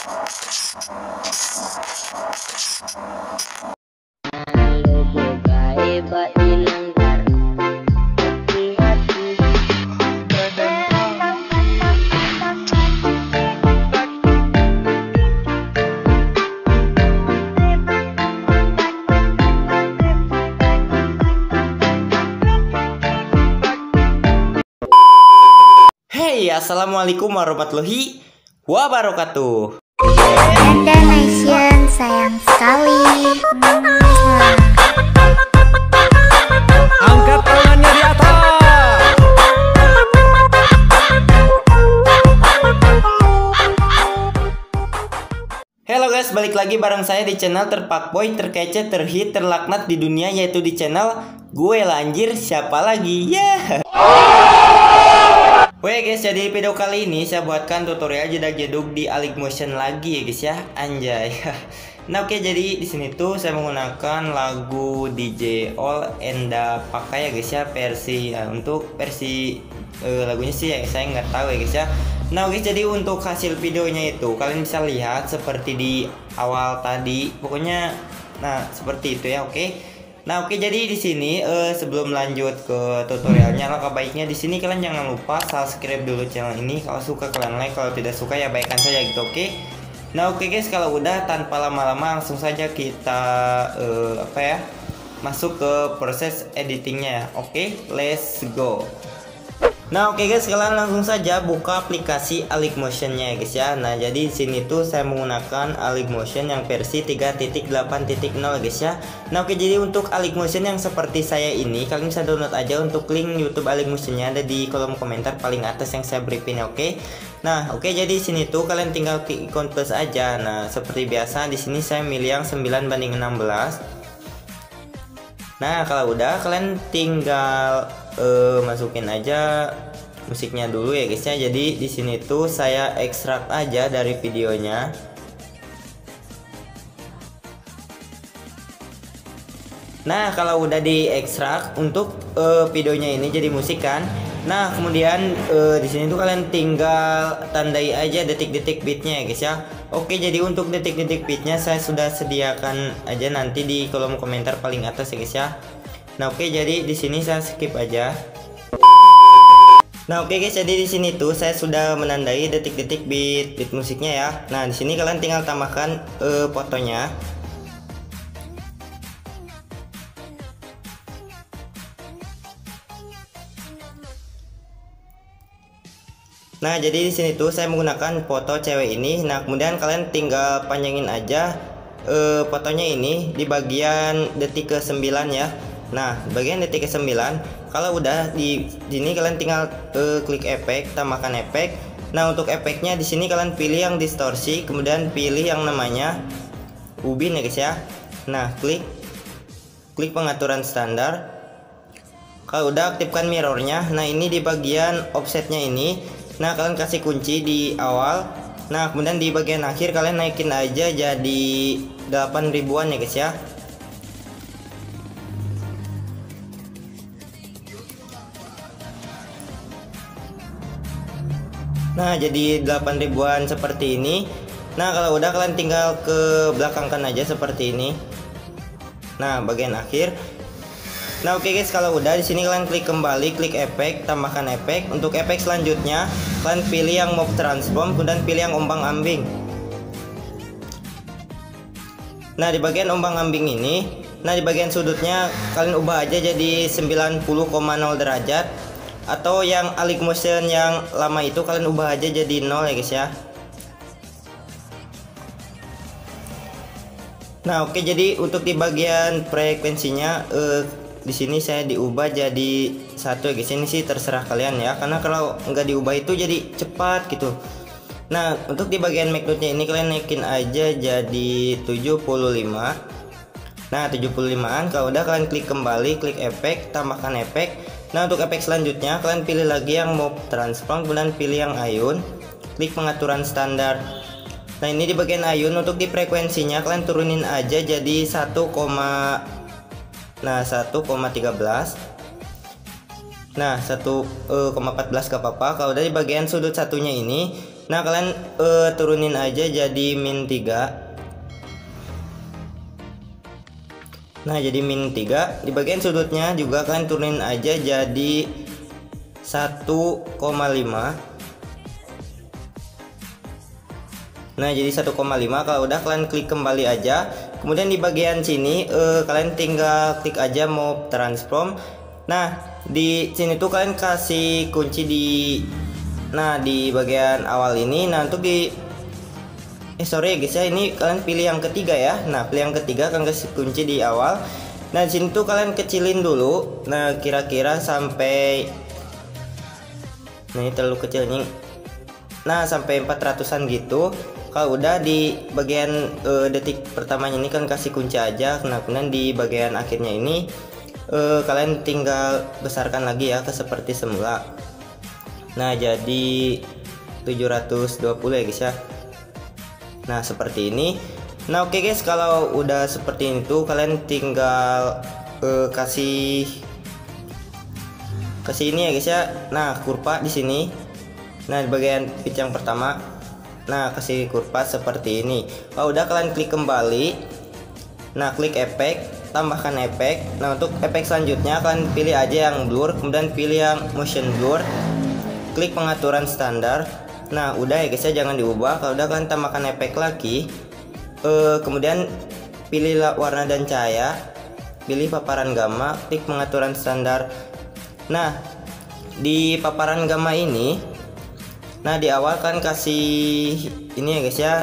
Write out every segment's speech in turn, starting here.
Hey, assalamualaikum warahmatullahi wabarakatuh. Nation sayang sekali. Angkat tangannya di atas. Halo guys, balik lagi bareng saya di channel terfuckboy, terkece, terhit, terlaknat di dunia, yaitu di channel gue lah anjir, siapa lagi? Yeah. Oke guys, jadi video kali ini saya buatkan tutorial jedag-jedug di Aligmotion lagi ya guys ya, anjay. Nah oke, jadi di sini tuh saya menggunakan lagu DJ All Enda pakai ya guys ya, versi untuk versi lagunya sih ya saya nggak tahu ya guys ya. Nah oke, jadi untuk hasil videonya itu kalian bisa lihat seperti di awal tadi, pokoknya nah seperti itu ya. Oke. Nah oke, jadi di sini sebelum lanjut ke tutorialnya, langkah baiknya di sini kalian jangan lupa subscribe dulu channel ini. Kalau suka kalian like, kalau tidak suka ya abaikan saja gitu, oke. Nah oke guys, kalau udah tanpa lama-lama langsung saja kita masuk ke proses editingnya ya. Oke, let's go. Nah oke guys, kalian langsung saja buka aplikasi Aligmotion-nya ya guys ya. Nah jadi di sini tuh saya menggunakan Aligmotion yang versi 3.8.0 guys ya. Nah oke, jadi untuk Aligmotion yang seperti saya ini kalian bisa download aja. Untuk link YouTube Aligmotion-nya ada di kolom komentar paling atas yang saya briefin ya, oke. Nah oke, jadi di sini tuh kalian tinggal klik icon plus aja. Nah seperti biasa di sini saya milih yang 9:16. Nah kalau udah kalian tinggal masukin aja musiknya dulu ya guys ya. Jadi di sini tuh saya ekstrak aja dari videonya. Nah kalau udah diekstrak untuk videonya ini jadi musik kan. Nah kemudian di sini tuh kalian tinggal tandai aja detik-detik beatnya ya guys ya. Oke, jadi untuk detik-detik beatnya saya sudah sediakan aja nanti di kolom komentar paling atas ya guys ya. Nah oke, jadi di sini saya skip aja. Nah oke guys, jadi di sini tuh saya sudah menandai detik-detik beat musiknya ya. Nah di sini kalian tinggal tambahkan fotonya. Nah jadi di sini tuh saya menggunakan foto cewek ini. Nah kemudian kalian tinggal panjangin aja fotonya ini di bagian detik ke-9 ya. Nah bagian detik ke-9, kalau udah di sini kalian tinggal klik efek, tambahkan efek. Nah untuk efeknya di sini kalian pilih yang distorsi, kemudian pilih yang namanya ubin ya guys ya. Nah klik pengaturan standar. Kalau udah aktifkan mirrornya. Nah ini di bagian offsetnya ini, nah kalian kasih kunci di awal. Nah kemudian di bagian akhir kalian naikin aja jadi 8.000-an ya guys ya. Nah jadi 8.000-an seperti ini. Nah kalau udah kalian tinggal ke belakangkan aja seperti ini. Nah bagian akhir. Nah oke guys, kalau udah di sini kalian klik kembali, klik efek, tambahkan efek. Untuk efek selanjutnya kalian pilih yang mob transform, kemudian pilih yang ombang ambing. Nah di bagian ombang ambing ini, nah di bagian sudutnya kalian ubah aja jadi 90,0 derajat. Atau yang Aligmotion yang lama itu kalian ubah aja jadi 0 ya guys ya. Nah oke, jadi untuk di bagian frekuensinya di sini saya diubah jadi 1 ya guys. Ini sih terserah kalian ya, karena kalau nggak diubah itu jadi cepat gitu. Nah untuk di bagian magnetnya ini kalian naikin aja jadi 75. Nah 75-an. Kalau udah kalian klik kembali, klik efek, tambahkan efek. Nah untuk efek selanjutnya kalian pilih lagi yang mob transform, kemudian pilih yang ayun, klik pengaturan standar. Nah ini di bagian ayun, untuk di frekuensinya kalian turunin aja jadi 1,13. Nah 1,14 gak apa-apa. Kalau dari bagian sudut satunya ini, Nah kalian turunin aja jadi min 3. Nah jadi min 3. Di bagian sudutnya juga kalian turunin aja jadi 1,5. Nah jadi 1,5. Kalau udah kalian klik kembali aja. Kemudian di bagian sini kalian tinggal klik aja move transform. Nah di sini tuh kalian kasih kunci di bagian awal ini. Nah untuk di sorry ya guys ya, ini kalian pilih yang ketiga ya. Nah pilih yang ketiga, kalian kasih kunci di awal. Nah di sini tuh kalian kecilin dulu. Nah kira-kira sampai, nah ini terlalu kecil nih. Nah sampai 400-an gitu. Kalau udah di bagian detik pertamanya ini kan kasih kunci aja. Nah kemudian di bagian akhirnya ini kalian tinggal besarkan lagi ya ke seperti semula. Nah jadi 720 ya guys ya. Nah seperti ini. Nah oke guys, kalau udah seperti itu kalian tinggal kasih ini ya guys ya. Nah kurva di sini. Nah di bagian pitch yang pertama. Nah kasih kurva seperti ini. Kalau udah kalian klik kembali. Nah klik efek, tambahkan efek. Nah untuk efek selanjutnya kalian pilih aja yang blur, kemudian pilih yang motion blur. Klik pengaturan standar. Nah udah ya guys ya, jangan diubah. Kalau udah kalian tambahkan efek lagi, kemudian pilihlah warna dan cahaya, pilih paparan gamma, klik pengaturan standar. Nah di paparan gamma ini, nah di awal kan kasih ini ya guys ya,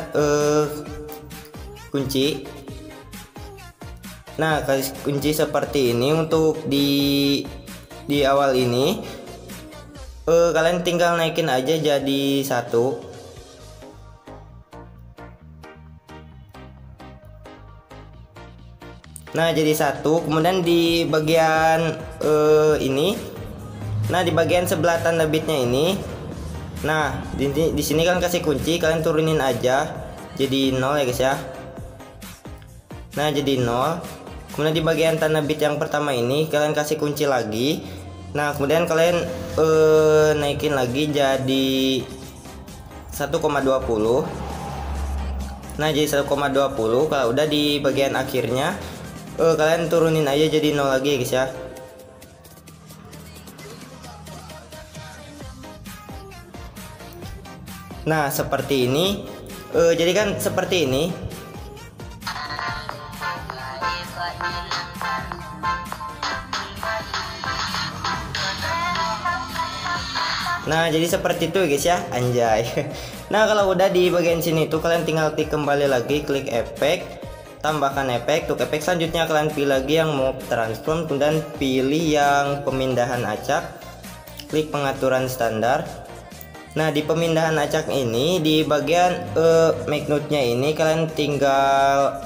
kunci. Nah kasih kunci seperti ini. Untuk di awal ini kalian tinggal naikin aja jadi 1. Nah jadi 1. Kemudian di bagian ini, nah di bagian sebelah tanda bitnya ini, nah di sini kan kasih kunci, kalian turunin aja jadi 0 ya guys ya. Nah jadi 0. Kemudian di bagian tanda bit yang pertama ini kalian kasih kunci lagi. Nah kemudian kalian naikin lagi jadi 1,20. Nah jadi 1,20. Kalau udah di bagian akhirnya kalian turunin aja jadi 0 lagi ya guys ya. Nah seperti ini. Jadi kan seperti ini. Nah jadi seperti itu guys ya, anjay. Nah kalau udah di bagian sini tuh kalian tinggal klik kembali lagi, klik efek, tambahkan efek. Untuk efek selanjutnya kalian pilih lagi yang move transform, kemudian pilih yang pemindahan acak, klik pengaturan standar. Nah di pemindahan acak ini, di bagian magnetnya ini kalian tinggal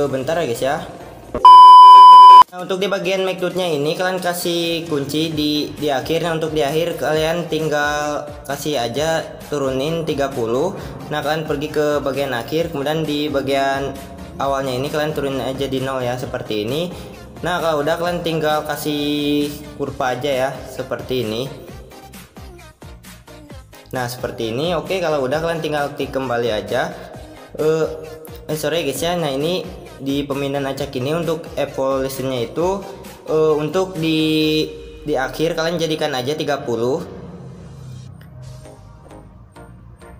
bentar ya guys ya. Nah untuk di bagian magnetnya ini kalian kasih kunci di akhir. Nah untuk di akhir kalian tinggal kasih aja turunin 30. Nah kalian pergi ke bagian akhir, kemudian di bagian awalnya ini kalian turunin aja di 0 ya, seperti ini. Nah kalau udah kalian tinggal kasih kurva aja ya, seperti ini. Nah seperti ini. Oke, kalau udah kalian tinggal klik kembali aja. Sorry guys ya. Nah ini di pemindahan acak ini untuk evolutionnya itu untuk di akhir kalian jadikan aja 30.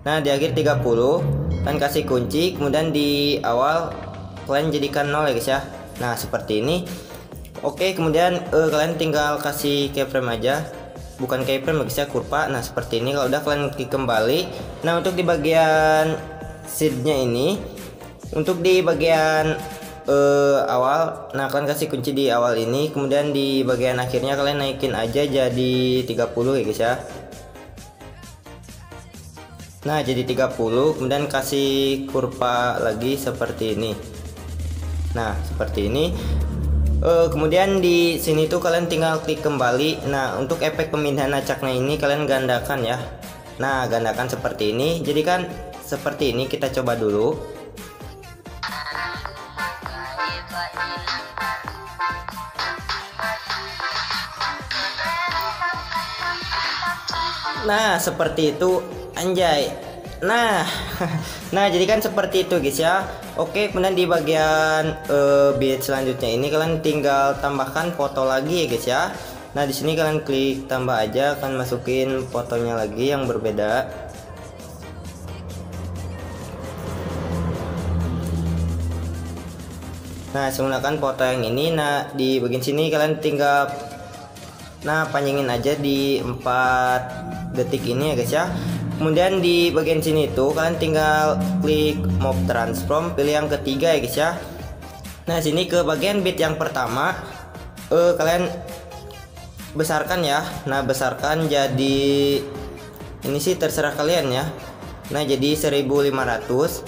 Nah di akhir 30 kalian kasih kunci, kemudian di awal kalian jadikan 0 ya guys ya. Nah seperti ini. Oke, kemudian kalian tinggal kasih keyframe aja, bukan keyframe guys ya, kurva. Nah seperti ini. Kalau udah kalian klik kembali. Nah untuk di bagian seednya ini, untuk di bagian awal, nah kalian kasih kunci di awal ini, kemudian di bagian akhirnya kalian naikin aja jadi 30 ya guys ya. Nah jadi 30, kemudian kasih kurva lagi seperti ini. Nah seperti ini. Kemudian di sini tuh kalian tinggal klik kembali. Nah untuk efek pemindahan acaknya ini kalian gandakan ya. Nah gandakan seperti ini. Jadi kan seperti ini, kita coba dulu. Nah, seperti itu, anjay. Nah, nah jadi kan seperti itu guys ya. Oke, kemudian di bagian bit selanjutnya ini kalian tinggal tambahkan foto lagi ya guys ya. Nah, di sini kalian klik tambah aja, akan masukin fotonya lagi yang berbeda. Nah, saya menggunakan foto yang ini. Nah, di bagian sini kalian tinggal panjangin aja di 4 detik ini ya guys ya. Kemudian di bagian sini tuh kalian tinggal klik move transform, pilih yang ketiga ya guys ya. Nah, sini ke bagian bit yang pertama kalian besarkan ya. Nah, besarkan jadi ini sih terserah kalian ya. Nah, jadi 1500.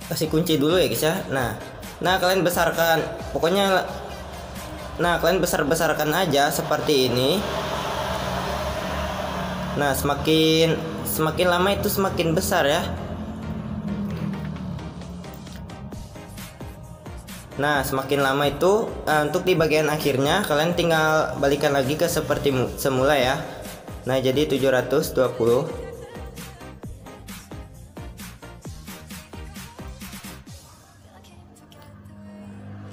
Kasih kunci dulu ya guys ya. Nah kalian besarkan, pokoknya kalian besarkan aja seperti ini. Nah, semakin lama itu semakin besar ya. Nah, semakin lama itu untuk di bagian akhirnya kalian tinggal balikan lagi ke seperti semula ya. Nah, jadi 720.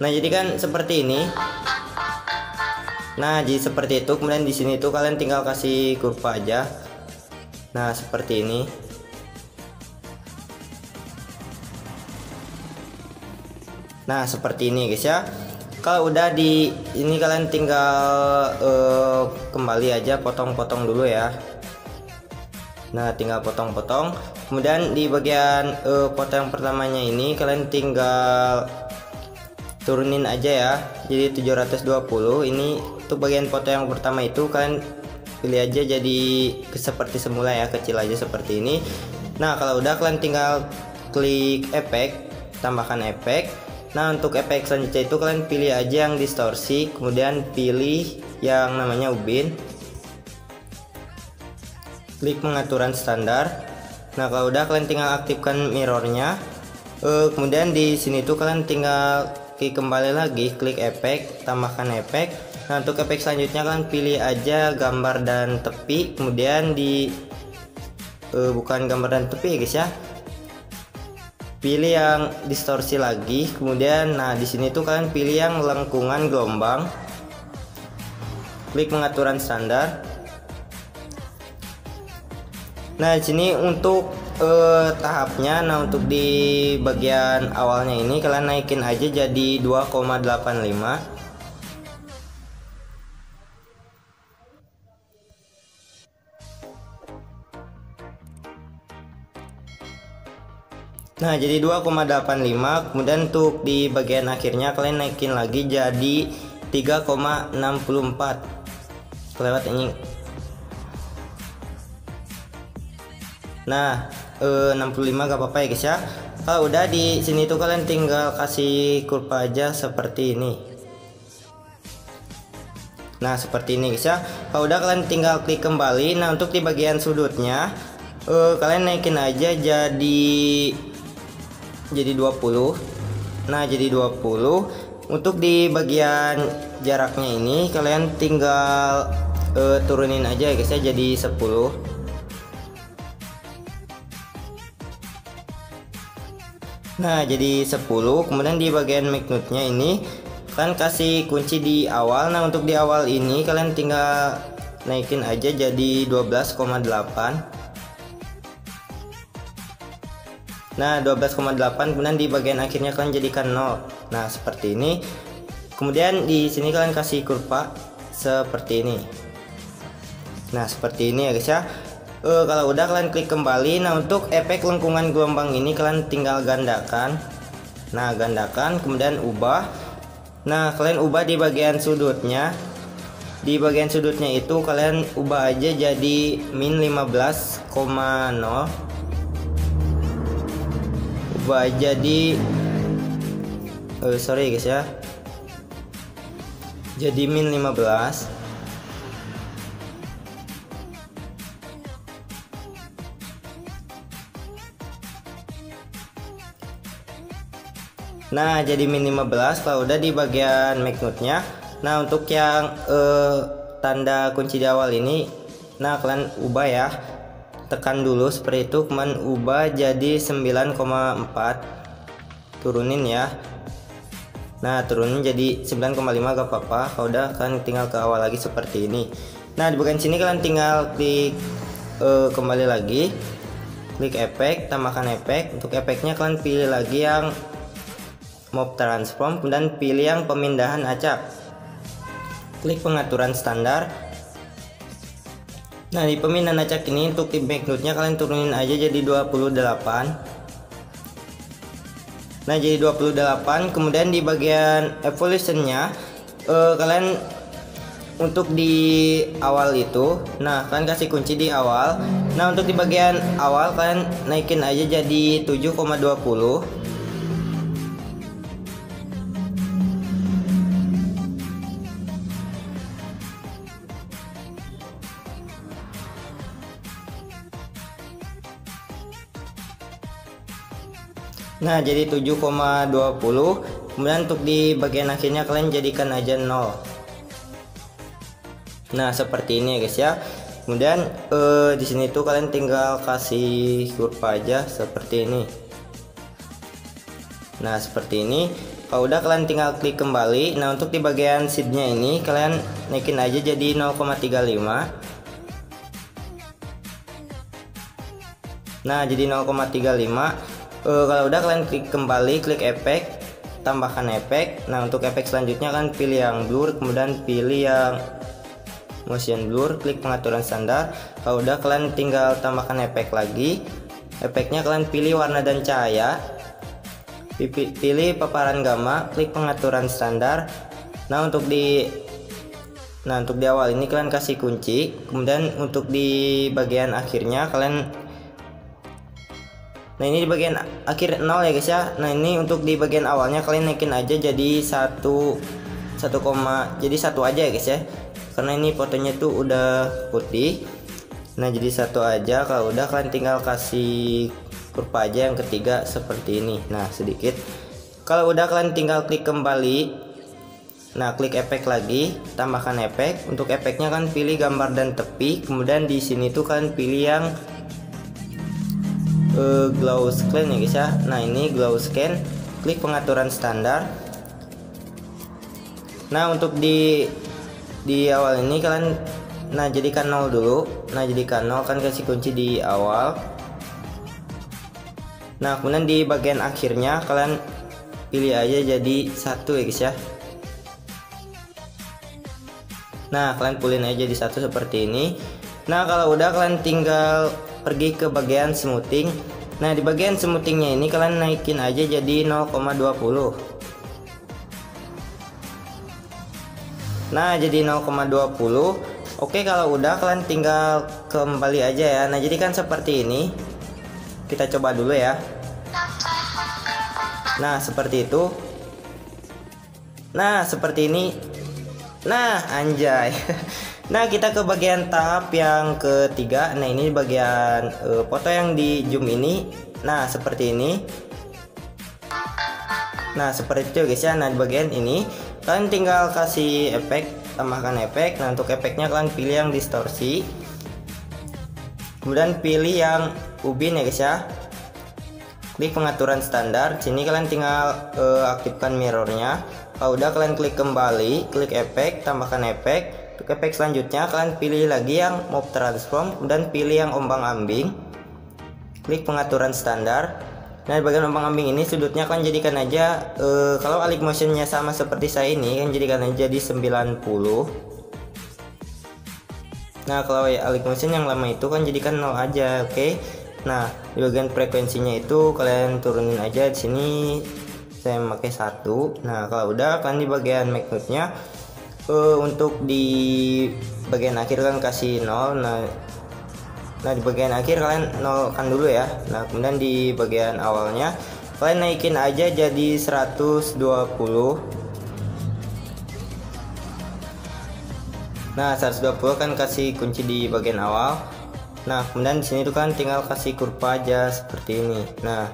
Nah, jadi kan seperti ini. Nah, jadi seperti itu. Kemudian di sini tuh kalian tinggal kasih kurva aja. Nah, seperti ini. Nah, seperti ini guys ya. Kalau udah di ini kalian tinggal kembali aja, potong-potong dulu ya. Nah, tinggal potong-potong. Kemudian di bagian foto yang pertamanya ini kalian tinggal turunin aja ya, jadi 720. Ini untuk bagian foto yang pertama itu kalian pilih aja jadi seperti semula ya, kecil aja seperti ini. Nah, kalau udah kalian tinggal klik efek, tambahkan efek. Nah, untuk efek selanjutnya itu kalian pilih aja yang distorsi, kemudian pilih yang namanya ubin, klik pengaturan standar. Nah, kalau udah kalian tinggal aktifkan mirrornya. Kemudian di sini tuh kalian tinggal kembali lagi, klik efek, tambahkan efek. Nah, untuk efek selanjutnya kalian pilih aja gambar dan tepi, kemudian di bukan gambar dan tepi ya guys ya, pilih yang distorsi lagi. Kemudian nah di sini tuh kalian pilih yang lengkungan gelombang, klik pengaturan standar. Nah, di sini untuk tahapnya, nah untuk di bagian awalnya ini kalian naikin aja jadi 2,85. Nah, jadi 2,85. Kemudian untuk di bagian akhirnya kalian naikin lagi jadi 3,64. Kelewat ini. Nah, 65 gak apa-apa ya guys ya. Kalau udah di sini tuh kalian tinggal kasih kurva aja seperti ini. Nah, seperti ini guys ya. Kalau udah kalian tinggal klik kembali. Nah, untuk di bagian sudutnya kalian naikin aja jadi 20. Nah, jadi 20. Untuk di bagian jaraknya ini kalian tinggal turunin aja ya guys ya, jadi 10. Nah, jadi 10. Kemudian di bagian magnetnya ini kalian kasih kunci di awal. Nah, untuk di awal ini kalian tinggal naikin aja jadi 12,8. Nah, 12,8. Kemudian di bagian akhirnya kalian jadikan 0. Nah, seperti ini. Kemudian di sini kalian kasih kurva seperti ini. Nah, seperti ini ya guys ya. Kalau udah kalian klik kembali. Nah, untuk efek lengkungan gelombang ini kalian tinggal gandakan. Nah, gandakan kemudian ubah. Nah, kalian ubah di bagian sudutnya. Di bagian sudutnya itu kalian ubah aja jadi min 15,0. Ubah jadi sorry guys ya, jadi min 15. Nah, jadi min 15. Kalau udah di bagian magnetnya. Nah, untuk yang tanda kunci di awal ini, nah kalian ubah ya, tekan dulu seperti itu, kemudian ubah jadi 9,4, turunin ya. Nah turunin jadi 9,5 gak apa-apa. Kalau udah kalian tinggal ke awal lagi seperti ini. Nah di bagian sini kalian tinggal klik kembali lagi, klik efek, tambahkan efek. Untuk efeknya kalian pilih lagi yang mob transform, dan pilih yang pemindahan acak. Klik pengaturan standar. Nah di pemindahan acak ini untuk di backnode-nya kalian turunin aja jadi 28. Nah jadi 28. Kemudian di bagian evolutionnya kalian untuk di awal itu, nah kalian kasih kunci di awal. Nah untuk di bagian awal kalian naikin aja jadi 7,20. Nah jadi 7,20. Kemudian untuk di bagian akhirnya kalian jadikan aja 0. Nah seperti ini ya guys ya. Kemudian di sini tuh kalian tinggal kasih kurva aja seperti ini. Nah seperti ini. Kalau udah kalian tinggal klik kembali. Nah untuk di bagian seednya ini kalian naikin aja jadi 0,35. Nah jadi 0,35. Kalau udah kalian klik kembali, klik efek, tambahkan efek. Nah untuk efek selanjutnya kalian pilih yang blur, kemudian pilih yang motion blur, klik pengaturan standar. Kalau udah kalian tinggal tambahkan efek lagi. Efeknya kalian pilih warna dan cahaya, pilih paparan gamma, klik pengaturan standar. Nah untuk di awal ini kalian kasih kunci. Kemudian untuk di bagian akhirnya kalian, nah ini di bagian akhir 0 ya guys ya. Nah ini untuk di bagian awalnya kalian naikin aja jadi 1 aja ya guys ya, karena ini fotonya tuh udah putih. Nah jadi 1 aja. Kalau udah kalian tinggal kasih kurva aja yang ketiga seperti ini. Nah sedikit. Kalau udah kalian tinggal klik kembali. Nah klik efek lagi, tambahkan efek. Untuk efeknya kan pilih gambar dan tepi. Kemudian di sini tuh kalian pilih yang glow scan ya guys ya. Nah ini glow scan, klik pengaturan standar. Nah untuk di awal ini kalian jadikan 0 dulu. Nah jadikan 0 kan kasih kunci di awal. Nah kemudian di bagian akhirnya kalian pilih aja jadi 1 ya guys ya. Nah kalian pulin aja di 1 seperti ini. Nah kalau udah kalian tinggal pergi ke bagian smoothing. Nah di bagian smoothingnya ini kalian naikin aja jadi 0,20. Nah jadi 0,20. Oke kalau udah kalian tinggal kembali aja ya. Nah jadi kan seperti ini. Kita coba dulu ya. Nah seperti itu. Nah seperti ini. Nah anjay. Nah kita ke bagian tahap yang ketiga. Nah ini bagian foto yang di zoom ini. Nah seperti ini. Nah seperti itu guys ya. Nah di bagian ini kalian tinggal kasih efek, tambahkan efek. Nah untuk efeknya kalian pilih yang distorsi, kemudian pilih yang ubin ya guys ya. Klik pengaturan standar. Sini kalian tinggal aktifkan mirrornya. Kalau udah kalian klik kembali, klik efek, tambahkan efek. Untuk efek selanjutnya kalian pilih lagi yang mob transform, kemudian pilih yang ombang ambing, klik pengaturan standar. Nah di bagian ombang ambing ini sudutnya kalian jadikan aja kalau alik motionnya sama seperti saya ini, kan jadikan aja di 90. Nah kalau alik motion yang lama itu kan jadikan 0 aja. Oke. Nah di bagian frekuensinya itu kalian turunin aja. Di sini saya memakai 1. Nah kalau udah kalian di bagian magnetnya untuk di bagian akhir kan kasih 0. Nah di bagian akhir kalian nolkan dulu ya. Nah kemudian di bagian awalnya kalian naikin aja jadi 120. Nah 120 kan kasih kunci di bagian awal. Nah kemudian di sini tuh kan tinggal kasih kurva aja seperti ini. Nah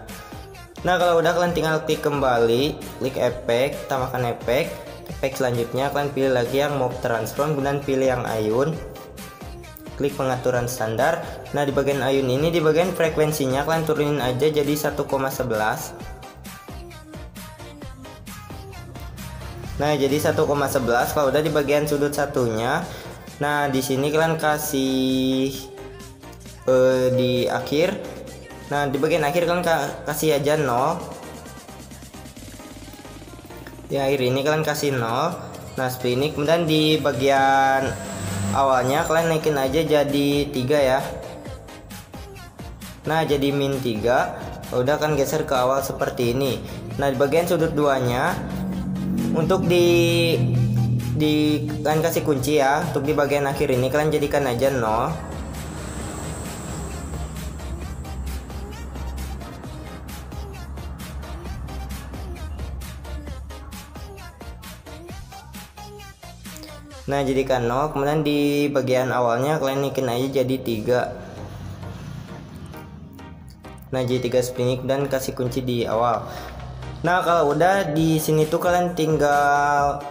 kalau udah kalian tinggal klik kembali, klik efek, tambahkan efek. efek selanjutnya kalian pilih lagi yang mob transform, kemudian pilih yang ayun, klik pengaturan standar. Nah di bagian ayun ini, di bagian frekuensinya kalian turunin aja jadi 1,11. Nah jadi 1,11. Kalau udah di bagian sudut satunya, nah di sini kalian kasih di akhir. Nah di bagian akhir kalian kasih aja 0. Di akhir ini kalian kasih 0. Nah seperti ini. Kemudian di bagian awalnya kalian naikin aja jadi 3 ya. Nah jadi min 3. Udah kan geser ke awal seperti ini. Nah di bagian sudut 2 nya, untuk di kalian kasih kunci ya. Untuk di bagian akhir ini kalian jadikan aja 0. Nah jadikan 0. Kemudian di bagian awalnya kalian naikin aja jadi 3. Nah jadi 3 seperti ini, dan kasih kunci di awal. Nah kalau udah di sini tuh kalian tinggal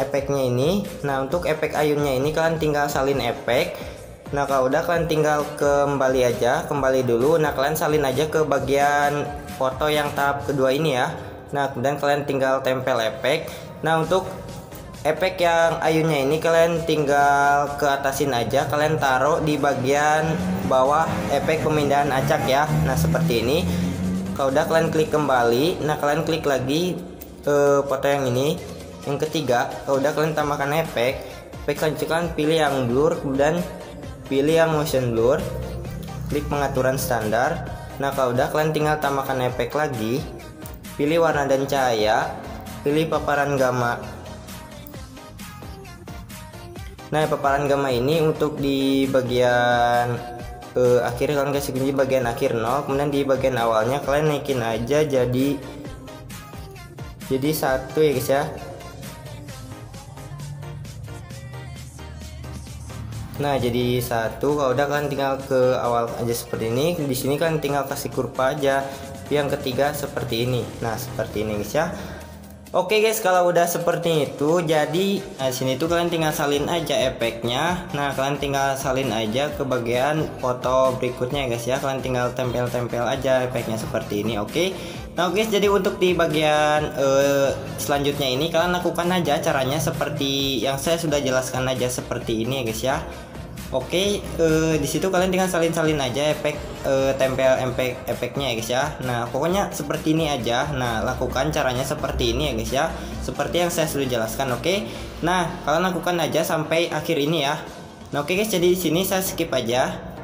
efeknya ini. Nah untuk efek ayunnya ini kalian tinggal salin efek. Nah kalau udah kalian tinggal kembali aja, kembali dulu. Nah kalian salin aja ke bagian foto yang tahap kedua ini ya. Nah kemudian kalian tinggal tempel efek. Nah untuk efek yang ayunnya ini kalian tinggal ke atasin aja, kalian taruh di bagian bawah efek pemindahan acak ya. Nah seperti ini. Kalau udah kalian klik kembali, nah kalian klik lagi foto yang ini, yang ketiga. Kalau udah kalian tambahkan efek selanjutnya kalian pilih yang blur, kemudian pilih yang motion blur, klik pengaturan standar. Nah kalau udah kalian tinggal tambahkan efek lagi, pilih warna dan cahaya, pilih paparan gamma. Nah paparan gamma ini untuk di bagian akhir kalian kasih kunci bagian akhir 0. Kemudian di bagian awalnya kalian naikin aja jadi 1 ya guys ya. Nah jadi 1. Kalau udah kalian tinggal ke awal aja seperti ini. Di sini kalian tinggal kasih kurva aja. Yang ketiga seperti ini. Nah seperti ini guys ya. Oke guys, kalau udah seperti itu, jadi sini tuh kalian tinggal salin aja efeknya. Nah kalian tinggal salin aja ke bagian foto berikutnya guys ya. Kalian tinggal tempel-tempel aja efeknya seperti ini. Oke. Nah guys, jadi untuk di bagian selanjutnya ini kalian lakukan aja caranya seperti yang saya sudah jelaskan aja seperti ini ya guys ya. Oke, di situ kalian tinggal salin-salin aja efek tempel efeknya ya guys ya. Nah pokoknya seperti ini aja. Nah lakukan caranya seperti ini ya guys ya, seperti yang saya sudah jelaskan. Oke, nah kalian lakukan aja sampai akhir ini ya. Nah oke guys, jadi di sini saya skip aja.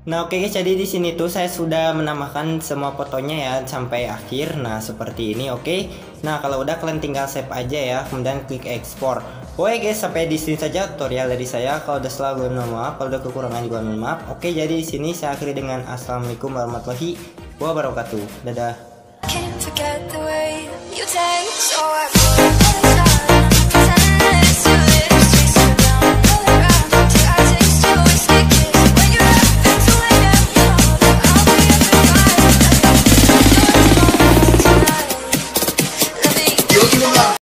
Nah oke guys, jadi di sini tuh saya sudah menambahkan semua fotonya ya sampai akhir. Nah seperti ini. Oke. Nah kalau udah kalian tinggal save aja ya, kemudian klik ekspor. Oke guys, sampai di sini saja tutorial dari saya. Kalau udah salah gue mohon maaf, kalau udah kekurangan juga mohon maaf. Oke, jadi di sini saya akhiri dengan assalamualaikum warahmatullahi wabarakatuh. Dadah.